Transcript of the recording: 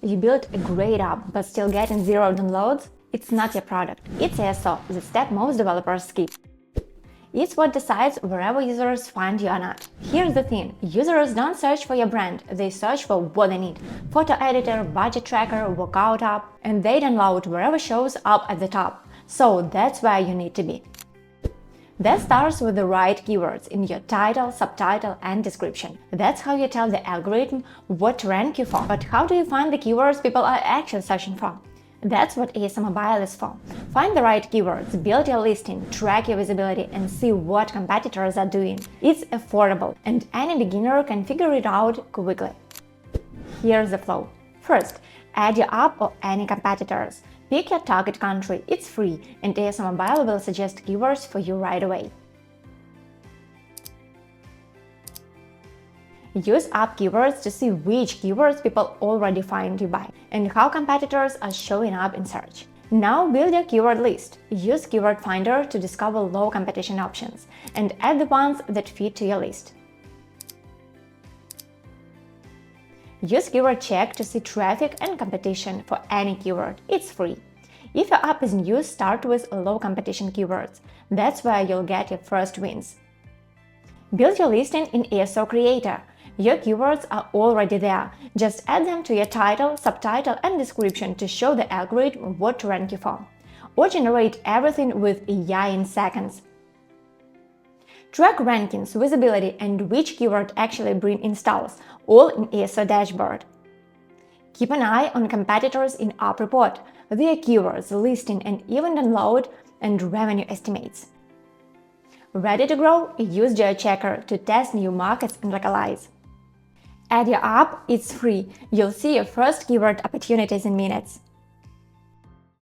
you built a great app but still getting 0 downloads? It's not your product. It's ASO, the step most developers skip. It's what decides wherever users find you or not. Here's the thing, users don't search for your brand, they search for what they need. Photo editor, budget tracker, workout app, and they download wherever shows up at the top. So that's where you need to be. That starts with the right keywords in your title, subtitle, and description. That's how you tell the algorithm what to rank you for. But how do you find the keywords people are actually searching for? That's what ASOMobile is for. Find the right keywords, build your listing, track your visibility, and see what competitors are doing. It's affordable, and any beginner can figure it out quickly. Here's the flow. First, add your app or any competitors. Pick your target country, it's free, and ASOMobile will suggest keywords for you right away. Use app keywords to see which keywords people already find you by, and how competitors are showing up in search. Now build your keyword list. Use Keyword Finder to discover low competition options, and add the ones that fit to your list. Use Keyword Check to see traffic and competition for any keyword. It's free. If your app is new, start with low competition keywords. That's where you'll get your first wins. Build your listing in ASO Creator. Your keywords are already there. Just add them to your title, subtitle, and description to show the algorithm what to rank you for. Or generate everything with AI in seconds. Track rankings, visibility, and which keyword actually bring installs, all in ASO dashboard. Keep an eye on competitors in App Report, their keywords, listing, and even download and revenue estimates. Ready to grow? Use GeoChecker to test new markets and localize. Add your app, it's free. You'll see your first keyword opportunities in minutes.